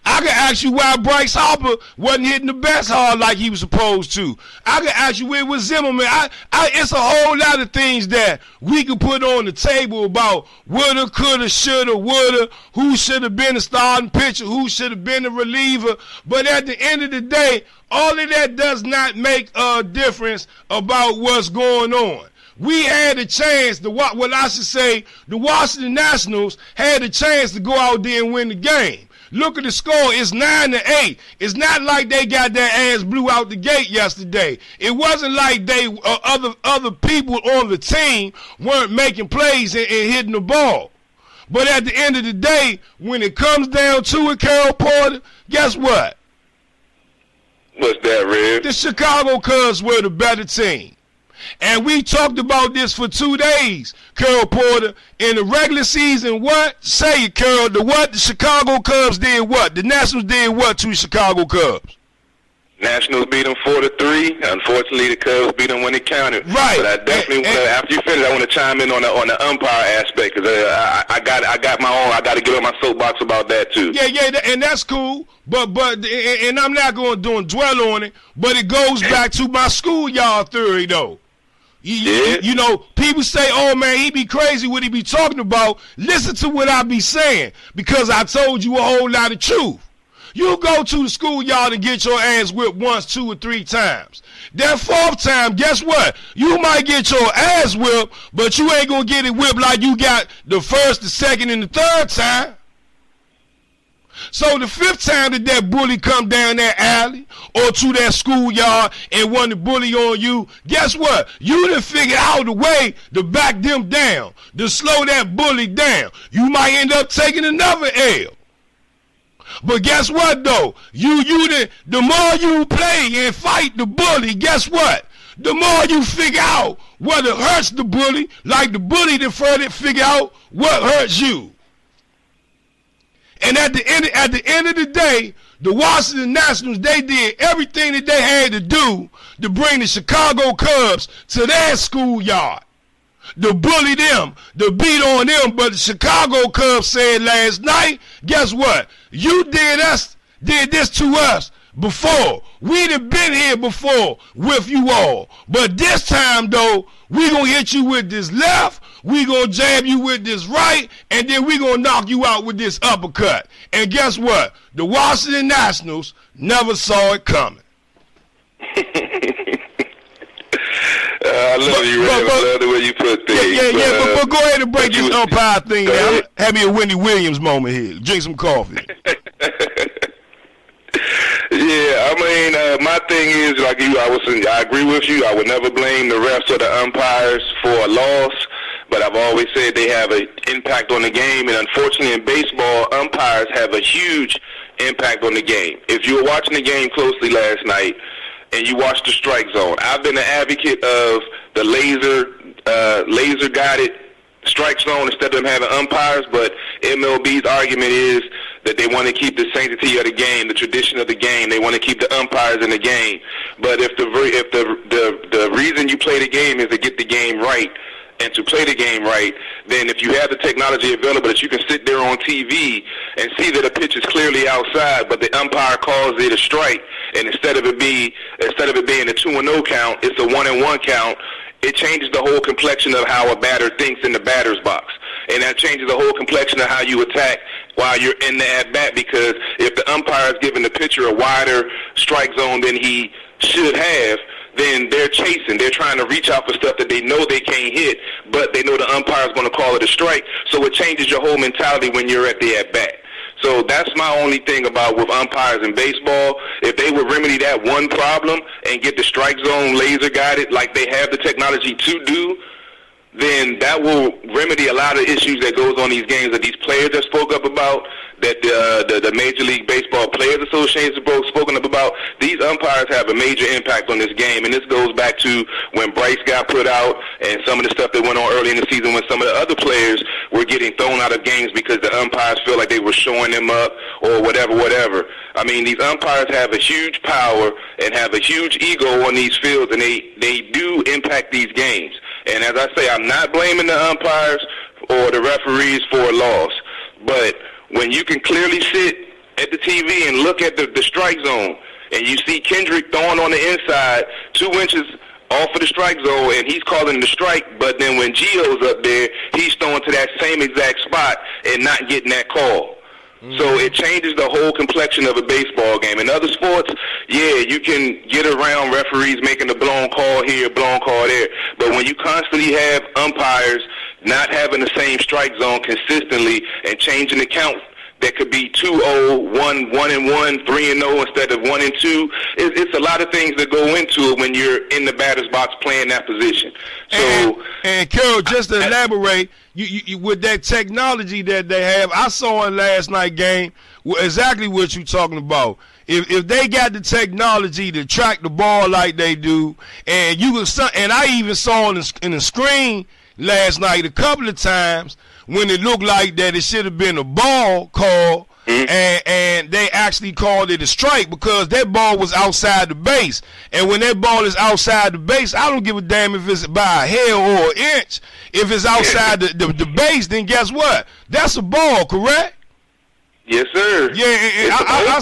I can ask you why Bryce Harper wasn't hitting the bats hard like he was supposed to. I can ask you where it was Zimmerman. It's a whole lot of things that we could put on the table about woulda, coulda, shoulda, woulda, who should have been the starting pitcher, who should have been the reliever. But at the end of the day, all of that does not make a difference about what's going on. We had a chance, the Washington Nationals had a chance to go out there and win the game. Look at the score. It's 9-8. It's not like they got their ass blew out the gate yesterday. It wasn't like they other people on the team weren't making plays and hitting the ball. But at the end of the day, when it comes down to it, Carol Porter, guess what? What's that, Red? The Chicago Cubs were the better team. And we talked about this for 2 days, Carol Porter. In the regular season, what? Say it, Carol. The Chicago Cubs did what? The Nationals did what to the Chicago Cubs? Nationals beat them 4-3. Unfortunately, the Cubs beat them when it counted. Right. But I definitely want to, after you finish, I want to chime in on the umpire aspect, because I got my own. I got to get on my soapbox about that too. Yeah, and that's cool. But and I'm not going to dwell on it. But it goes back to my schoolyard theory, though. You know, people say, oh, man, he be crazy what he be talking about. Listen to what I be saying, because I told you a whole lot of truth. You go to the schoolyard and get your ass whipped once, 2 or 3 times. That 4th time, guess what? You might get your ass whipped, but you ain't going to get it whipped like you got the 1st, the 2nd, and the 3rd time. So the 5th time that bully come down that alley or to that schoolyard and want to bully on you, guess what? You done figured out a way to back them down, to slow that bully down. You might end up taking another L. But guess what, though? The more you play and fight the bully, guess what? The more you figure out what hurts the bully, like the bully done figure out what hurts you. And at the end of the day, the Washington Nationals, they did everything that they had to do to bring the Chicago Cubs to their schoolyard, to bully them, to beat on them. But the Chicago Cubs said last night, guess what? You did this to us before. We done been here before with you all. But this time, though, we gonna hit you with this left, we gonna jab you with this right, and then we gonna knock you out with this uppercut. And guess what? The Washington Nationals never saw it coming. I love you, Ray. I love the way you put things. But go ahead and break this umpire thing down. Have me a Wendy Williams moment here. Drink some coffee. Yeah, I mean, my thing is, like you, I agree with you. I would never blame the refs or the umpires for a loss, but I've always said they have an impact on the game, and unfortunately in baseball, umpires have a huge impact on the game. If you were watching the game closely last night and you watched the strike zone, I've been an advocate of the laser-guided strike zone instead of them having umpires, but MLB's argument is that they want to keep the sanctity of the game, the tradition of the game. They want to keep the umpires in the game. But if the reason you play the game is to get the game right and to play the game right, then if you have the technology available that you can sit there on TV and see that a pitch is clearly outside, but the umpire calls it a strike, and instead of it being a 2-0 count, it's a 1-1 count, it changes the whole complexion of how a batter thinks in the batter's box. And that changes the whole complexion of how you attack while you're in the at-bat, because if the umpire is giving the pitcher a wider strike zone than he should have, then they're chasing. They're trying to reach out for stuff that they know they can't hit, but they know the umpire is going to call it a strike. So it changes your whole mentality when you're at the at-bat. So that's my only thing about with umpires in baseball. If they would remedy that one problem and get the strike zone laser guided like they have the technology to do, then that will remedy a lot of issues that goes on these games that these players have spoke up about, that the Major League Baseball Players Association have spoken up about. These umpires have a major impact on this game, and this goes back to when Bryce got put out and some of the stuff that went on early in the season when some of the other players were getting thrown out of games because the umpires feel like they were showing them up or whatever. I mean, these umpires have a huge power and have a huge ego on these fields, and they do impact these games. And as I say, I'm not blaming the umpires or the referees for a loss, but when you can clearly sit at the TV and look at the strike zone, and you see Kendrick throwing on the inside 2 inches off of the strike zone, and he's calling the strike, but then when Gio's up there, he's throwing to that same exact spot and not getting that call. So it changes the whole complexion of a baseball game. In other sports, yeah, you can get around referees making a blown call here, blown call there. But when you constantly have umpires not having the same strike zone consistently and changing the count that could be 2-0, 1-1, 3-0 instead of 1-2. It's a lot of things that go into it when you're in the batter's box playing that position. So, and Carol, just to elaborate, you with that technology that they have, I saw in last night's game exactly what you're talking about. If they got the technology to track the ball like they do, and I even saw in the screen last night a couple of times when it looked like that it should have been a ball call, and they actually called it a strike because that ball was outside the base. And when that ball is outside the base, I don't give a damn if it's by a hair or an inch. If it's outside the base, then guess what? That's a ball, correct? Yes, sir. Yeah, I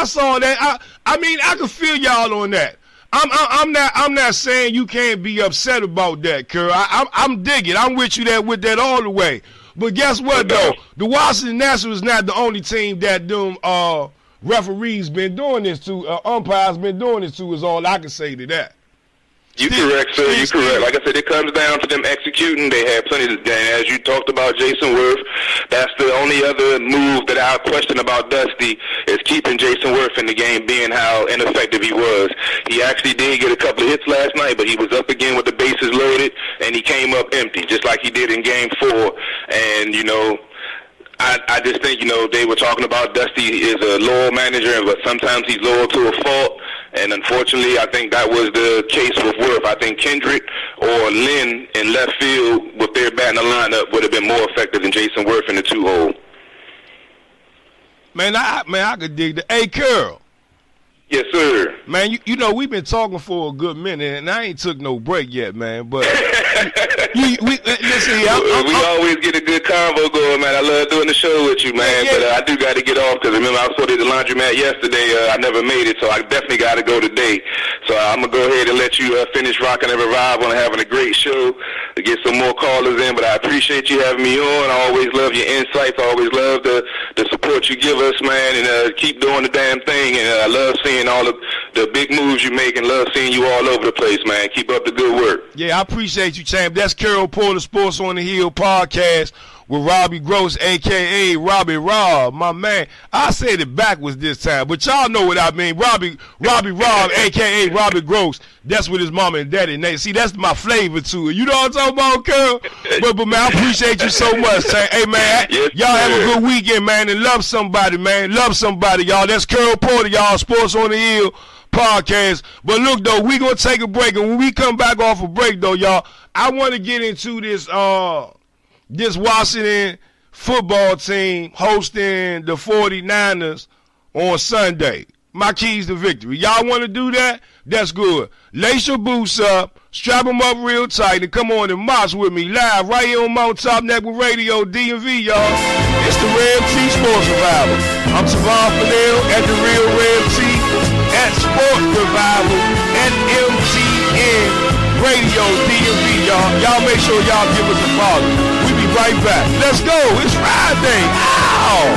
saw that. I mean, I can feel y'all on that. I'm not saying you can't be upset about that, Kerr. I'm digging. I'm with you with that all the way. But guess what though? The Washington Nationals is not the only team that them referees been doing this to. Umpires been doing this to. Is all I can say to that. You correct, sir. You correct. Like I said, it comes down to them executing. They have plenty to do. As you talked about Jason Worth, that's the only other move that I question about Dusty is keeping Jason Worth in the game, being how ineffective he was. He actually did get a couple of hits last night, but he was up again with the bases loaded, and he came up empty, just like he did in Game 4. And, I just think, they were talking about Dusty is a loyal manager, but sometimes he's loyal to a fault. And unfortunately, I think that was the case with Worth. I think Kendrick or Lynn in left field with their bat in the lineup would have been more effective than Jason Worth in the 2-hole. Man, I could dig that. Hey, Carl. Yes, sir. Man, we've been talking for a good minute, and I ain't took no break yet, man. But listen here. We always get a good convo going, man. I love doing the show with you, man. Yeah. But I do got to get off because remember I was supposed to the laundromat yesterday. I never made it, so I definitely got to go today. So I'm going to go ahead and let you finish rocking and revive on having a great show to get some more callers in. But I appreciate you having me on. I always love your insights. I always love the support you give us, man. And keep doing the damn thing. And I love seeing all of the big moves you make and love seeing you all over the place, man. Keep up the good work. Yeah, I appreciate you, champ. That's Carol Porter, Sports on the Hill podcast with Robbie Gross, a.k.a. Robbie Rob, my man. I said it backwards this time, but y'all know what I mean. Robbie Rob, a.k.a. Robbie Gross. That's what his mama and daddy name. See, that's my flavor to it. You know what I'm talking about, Carol? But man, I appreciate you so much, champ. Hey, man, yes, y'all have a good weekend, man, and love somebody, man. Love somebody, y'all. That's Carol Porter, y'all, Sports on the Hill podcast. But look, though, we going to take a break, and when we come back off a break, though, y'all, I want to get into this this Washington football team hosting the 49ers on Sunday. My keys to victory. Y'all want to do that? That's good. Lace your boots up, strap them up real tight, and come on and march with me live right here on Mount Top Network Radio, DMV, y'all. It's the Red T Sports Revival. I'm Savon Fennell at the Real Red T at Sports Revival at MTN Radio, DMV, y'all. Y'all make sure y'all give us a follow. We be right back. Let's go. It's Friday. Ow!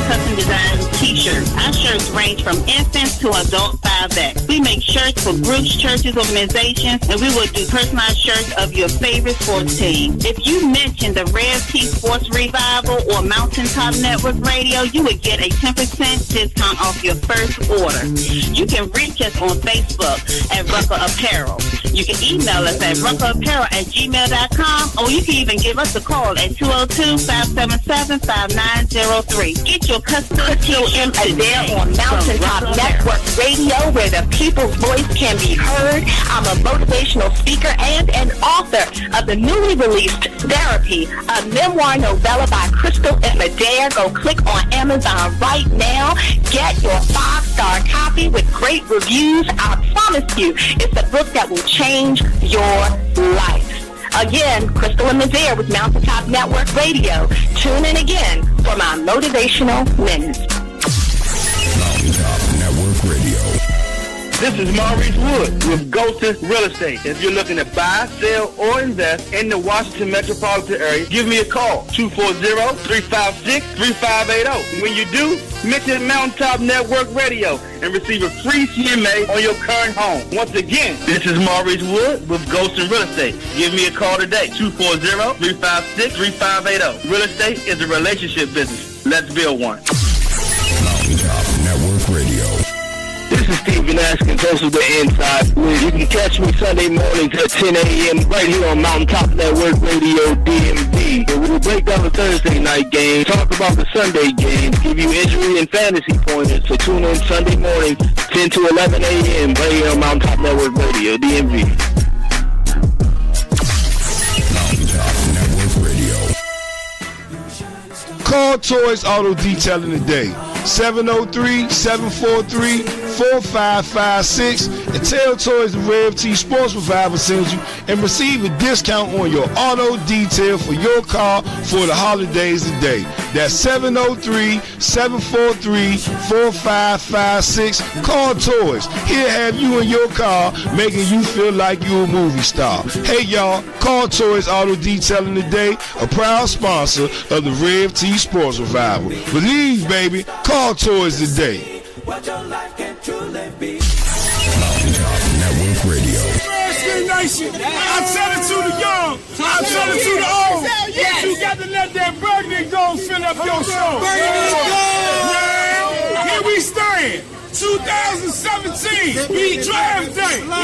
Custom design t-shirts. Our shirts range from infants to adult 5X. We make shirts for groups, churches, organizations, and we will do personalized shirts of your favorite sports team. If you mention the Red T Sports Revival or Mountaintop Network Radio, you would get a 10% discount off your first order. You can reach us on Facebook at Rucker Apparel. You can email us at ruckerapparel@gmail.com, or you can even give us a call at 202-577-5903. Get your custom Crystal M. Adair on Mountaintop Network Radio, where the people's voice can be heard. I'm a motivational speaker and an author of the newly released Therapy, a memoir novella by Crystal M. Adair. Go click on Amazon right now. Get your 5-star copy with great reviews. I promise you, it's a book that will change your life. Again, Crystal M. Adair with Mountaintop Network Radio. Tune in again for my motivational minutes. Mountaintop Network Radio. This is Maurice Wood with Golden Real Estate. If you're looking to buy, sell, or invest in the Washington metropolitan area, give me a call, 240-356-3580. When you do, mention Mountaintop Network Radio and receive a free CMA on your current home. Once again, this is Maurice Wood with Golden Real Estate. Give me a call today, 240-356-3580. Real estate is a relationship business. Let's build one. Mountaintop Network Radio. This is Stephen Askin, host of The Inside Blitz. You can catch me Sunday mornings at 10 a.m. right here on Mountaintop Network Radio DMV. And we will break down the Thursday night game, talk about the Sunday games, give you injury and fantasy pointers. So tune in Sunday morning, 10 to 11 a.m. right here on Mountaintop Network Radio DMV. Mountaintop Network Radio. Call Toys Auto Detailing today. 703-743-4556 and tell Toys the Rev T Sports Revival sends you and receive a discount on your auto detail for your car for the holidays today. That's 703-743-4556. Call Toys. He'll have you in your car making you feel like you're a movie star. Hey y'all, call Toys Auto Detailing today, a proud sponsor of the Rev T Sports Revival. Believe, baby, call Toys today. Mountaintop Network Radio. Redskins Nation. I tell it to the young. I tell it to the old. You got to let that burgundy gold fill up your show. Now, here we stand. 2017. We draft day. What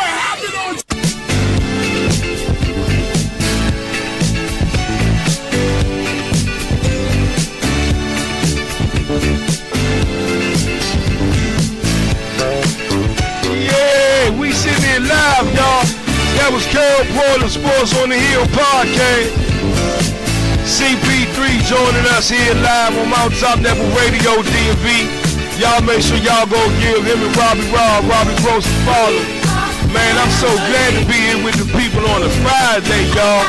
happened on We sitting here live, y'all. That was Carol Porter, Sports on the Hill podcast. CP3 joining us here live on Mountaintop Network Radio DMV. Y'all make sure y'all go give him and Robbie Gross a follow. Man, I'm so glad to be here with the people on a Friday, y'all.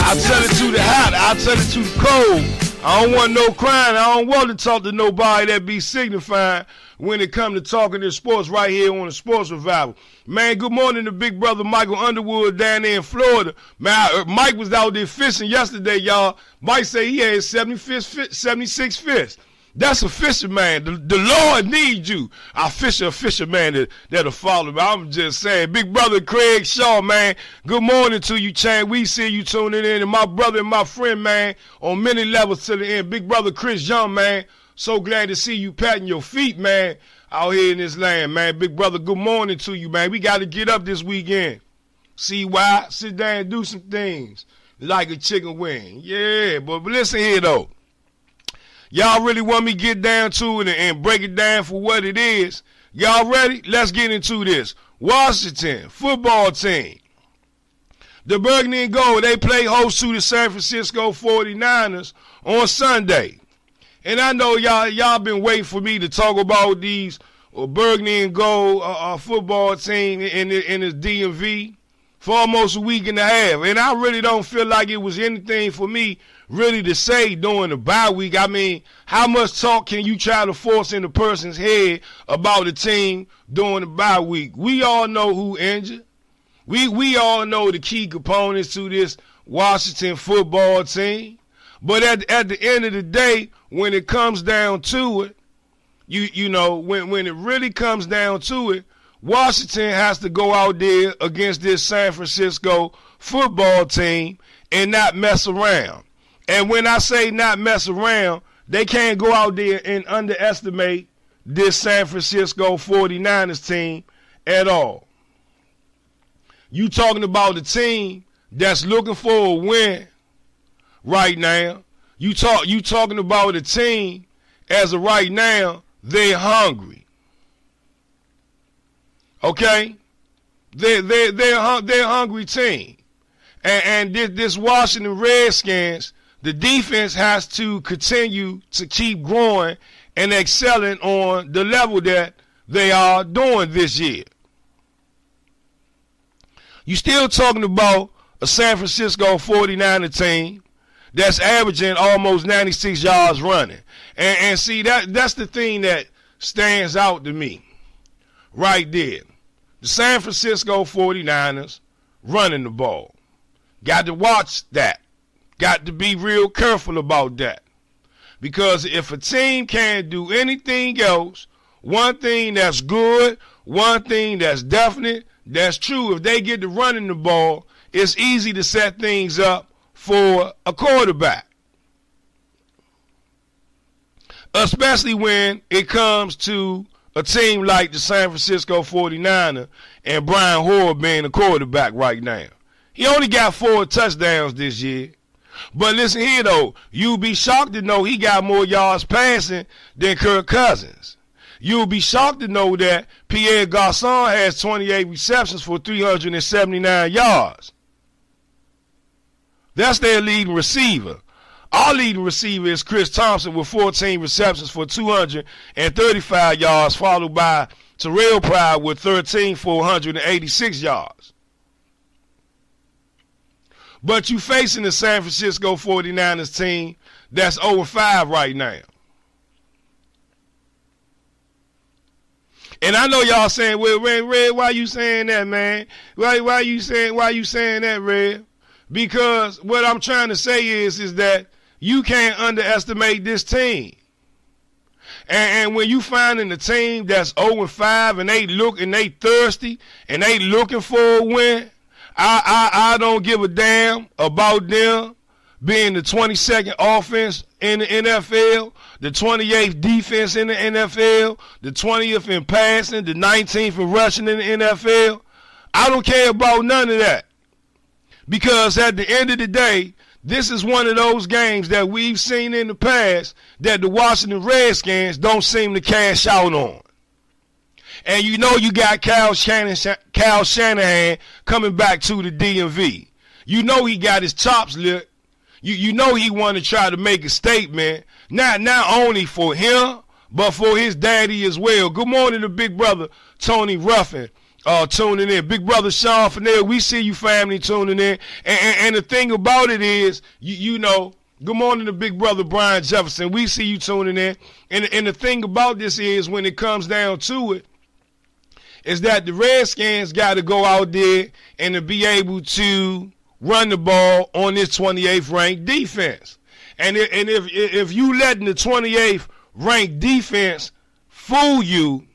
I'll tell it to the hot, I'll tell it to the cold. I don't want no crying. I don't want to talk to nobody that be signifying when it come to talking this sports right here on the Sports Revival. Man, good morning to big brother Michael Underwood down there in Florida. Man, Mike was out there fishing yesterday, y'all. Mike said he had 76 fish. That's a fisherman. The Lord needs you. A fisherman that'll follow me. I'm just saying. Big brother Craig Shaw, man. Good morning to you, Chan. We see you tuning in. And my brother and my friend, man, on many levels to the end. Big brother Chris Young, man. So glad to see you patting your feet, man, out here in this land, man. Big brother, good morning to you, man. We got to get up this weekend. See why? Sit down and do some things like a chicken wing. Yeah, but listen here, though. Y'all really want me to get down to it and break it down for what it is? Y'all ready? Let's get into this. Washington football team. The Burgundy and Gold, they play host to the San Francisco 49ers on Sunday. And I know y'all been waiting for me to talk about these Burgundy and Gold football team in this DMV for almost a week and a half. And I really don't feel like it was anything for me really to say during the bye week. I mean, how much talk can you try to force in a person's head about a team during the bye week? We all know who injured. We all know the key components to this Washington football team. But at the end of the day, when it comes down to it, you know, when it really comes down to it, Washington has to go out there against this San Francisco football team and not mess around. And when I say not mess around, they can't go out there and underestimate this San Francisco 49ers team at all. You talking about a team that's looking for a win right now. You talking about a team as of right now, they're hungry. Okay? They're a hungry team. And this Washington Redskins, the defense has to continue to keep growing and excelling on the level that they are doing this year. You still talking about a San Francisco 49er team that's averaging almost 96 yards running. And see, that's the thing that stands out to me right there. The San Francisco 49ers running the ball. Got to watch that. Got to be real careful about that. Because if a team can't do anything else, one thing that's good, one thing that's definite, that's true, if they get to running the ball, it's easy to set things up for a quarterback. Especially when it comes to a team like the San Francisco 49ers and Brian Hoyer being the quarterback right now. He only got 4 touchdowns this year. But listen here, though. You'll be shocked to know he got more yards passing than Kirk Cousins. You'll be shocked to know that Pierre Garçon has 28 receptions for 379 yards. That's their leading receiver. Our leading receiver is Chris Thompson with 14 receptions for 235 yards, followed by Terrell Pryor with 13 for 186 yards. But you facing the San Francisco 49ers team that's 0-5 right now. And I know y'all saying, well, Red, why you saying that, man? Why you saying that, Red? Because what I'm trying to say is that you can't underestimate this team. And when you finding a team that's 0-5 and they thirsty and they looking for a win, I don't give a damn about them being the 22nd offense in the NFL, the 28th defense in the NFL, the 20th in passing, the 19th in rushing in the NFL. I don't care about none of that. Because at the end of the day, this is one of those games that we've seen in the past that the Washington Redskins don't seem to cash out on. And you know you got Kyle Shanahan coming back to the DMV. You know he got his chops lit. You know he want to try to make a statement, not only for him, but for his daddy as well. Good morning to big brother Tony Ruffin tuning in. Big brother Sean Fennell, we see you family tuning in. And the thing about it is, you know, good morning to big brother Brian Jefferson. We see you tuning in. And the thing about this is, when it comes down to it, is that the Redskins got to go out there and to be able to run the ball on this 28th ranked defense. And if you letting the 28th ranked defense fool you,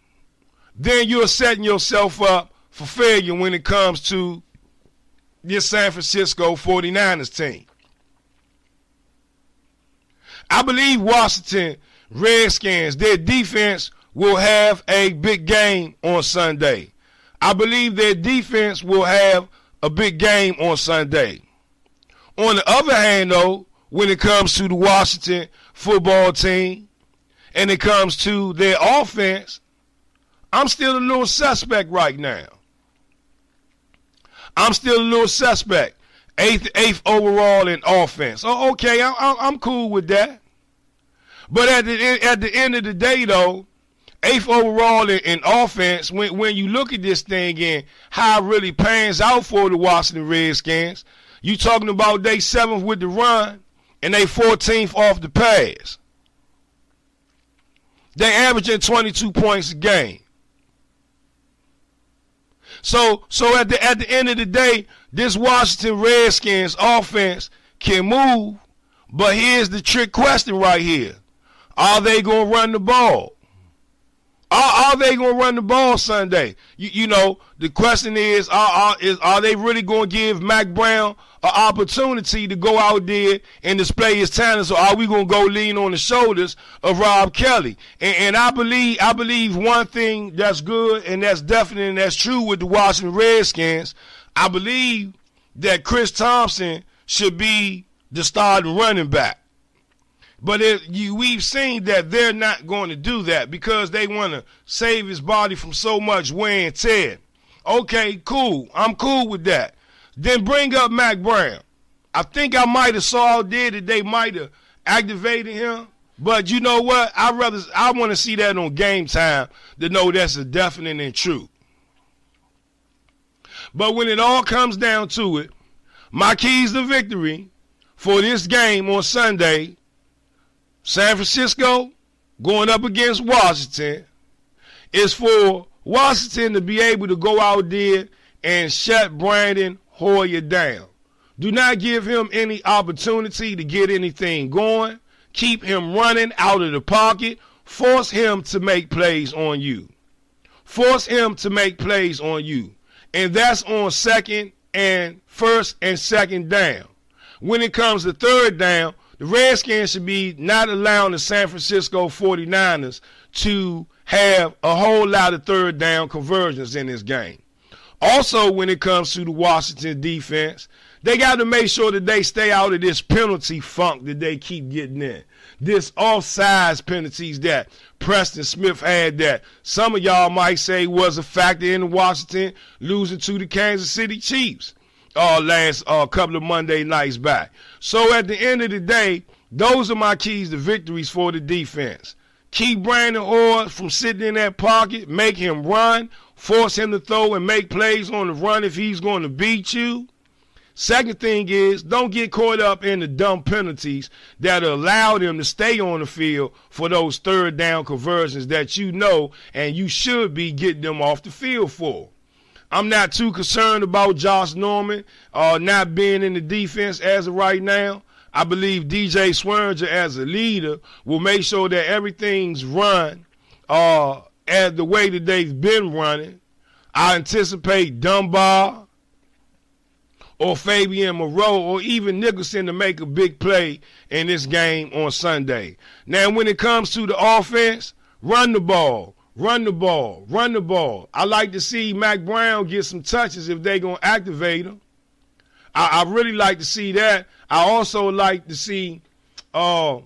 then you're setting yourself up for failure when it comes to this San Francisco 49ers team. I believe Washington Redskins, their defense will have a big game on Sunday. I believe their defense will have a big game on Sunday. On the other hand, though, when it comes to the Washington football team and it comes to their offense, I'm still a little suspect right now. I'm still a little suspect. Eighth overall in offense. Oh, okay, I'm cool with that. But at the end of the day, though, 8th overall in offense, when you look at this thing and how it really pans out for the Washington Redskins, you talking about they 7th with the run and they 14th off the pass. They averaging 22 points a game. So at the end of the day, this Washington Redskins offense can move, but here's the trick question right here. Are they going to run the ball? Are they going to run the ball Sunday? You know, the question is, are they really going to give Mac Brown an opportunity to go out there and display his talents, or are we going to go lean on the shoulders of Rob Kelly? And I believe one thing that's good and that's definite and that's true with the Washington Redskins, I believe that Chris Thompson should be the starting running back. But we've seen that they're not going to do that because they want to save his body from so much wear and tear. Okay, cool. I'm cool with that. Then bring up Mac Brown. I think I might have saw there that they might have activated him. But you know what? I want to see that on Game Time to know that's a definite and true. But when it all comes down to it, my keys to victory for this game on Sunday, San Francisco going up against Washington, is for Washington to be able to go out there and shut Brandon Hoyer down. Do not give him any opportunity to get anything going. Keep him running out of the pocket. Force him to make plays on you. Force him to make plays on you. And that's on first and second down. When it comes to third down, the Redskins should be not allowing the San Francisco 49ers to have a whole lot of third down conversions in this game. Also, when it comes to the Washington defense, they got to make sure that they stay out of this penalty funk that they keep getting in. This offsides penalties that Preston Smith had that some of y'all might say was a factor in Washington losing to the Kansas City Chiefs last couple of Monday nights back. So at the end of the day, those are my keys to victories for the defense. Keep Brandon Hoyer from sitting in that pocket, make him run, force him to throw and make plays on the run if he's going to beat you. Second thing is, don't get caught up in the dumb penalties that allow them to stay on the field for those third down conversions that you know and you should be getting them off the field for. I'm not too concerned about Josh Norman not being in the defense as of right now. I believe DJ Swearinger as a leader will make sure that everything's run as the way that they've been running. I anticipate Dunbar or Fabian Moreau or even Nicholson to make a big play in this game on Sunday. Now, when it comes to the offense, run the ball. Run the ball. Run the ball. I like to see Mac Brown get some touches if they're going to activate him. I really like to see that. I also like to see the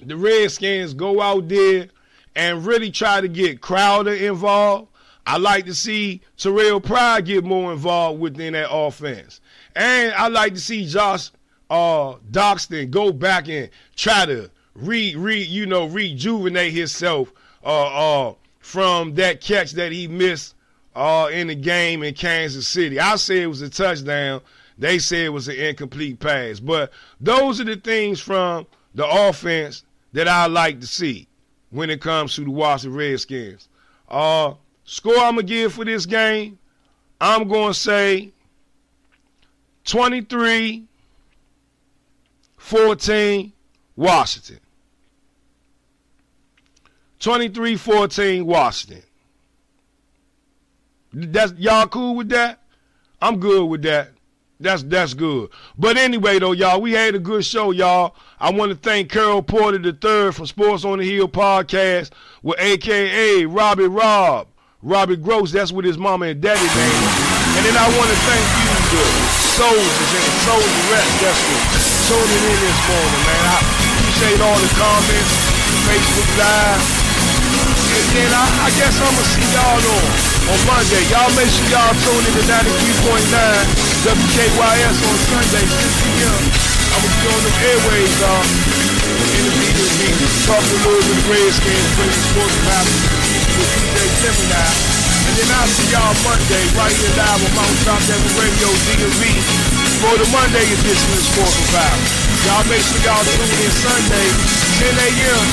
Redskins go out there and really try to get Crowder involved. I like to see Terrell Pryor get more involved within that offense. And I like to see Josh Doxson go back and try to rejuvenate himself from that catch that he missed in the game in Kansas City. I say it was a touchdown. They say it was an incomplete pass. But those are the things from the offense that I like to see when it comes to the Washington Redskins. Score I'm going to give for this game, I'm going to say 23-14 Washington. 23-14 Washington. Y'all cool with that? I'm good with that. That's good. But anyway, though, y'all, we had a good show, y'all. I want to thank Carol Porter III from Sports on the Hill podcast with a.k.a. Robbie Gross. That's what his mama and daddy name. And then I want to thank you, the soldiers and the soldier reps that's tuning in this morning, man. I appreciate all the comments, Facebook Live. And then I guess I'm going to see y'all on Monday. Y'all make sure y'all tune in to 93.9 WKYS on Sunday, 6 p.m. I'm going to be on them airways, in the meeting, talking a little bit of Redskins, bringing sports happening with DJ Gemini. And then I'll see y'all Monday right here live on Mountaintop Network Radio, DMV, for the Monday edition of Sports Revival. Y'all make sure y'all tune in Sunday, 10 a.m.,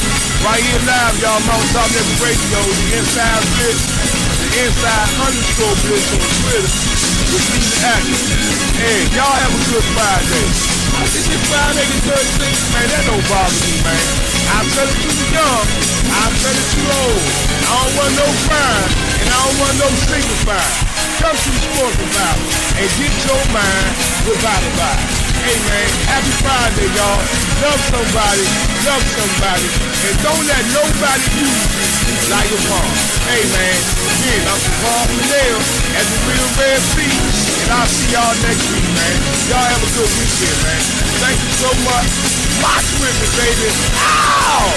right here live, y'all, Mountaintop Network Radio, the Inside Blitz, the Inside_Blitz on Twitter with Steve Atkins. Hey, y'all have a good Friday. I think this Friday the 13th, man, that don't bother me, man. I tell it to the young, I tell it to the old. I don't want no crime, and I don't want no signifying. Come to the Sports Revival and get your mind revitalized. Hey, man, happy Friday, y'all. Love somebody, and don't let nobody use you like your mom. Hey, man, again, I'm Paul Fidel at the Real Red Sea, and I'll see y'all next week, man. Y'all have a good weekend, man. Thank you so much. Watch with me, baby. Ow!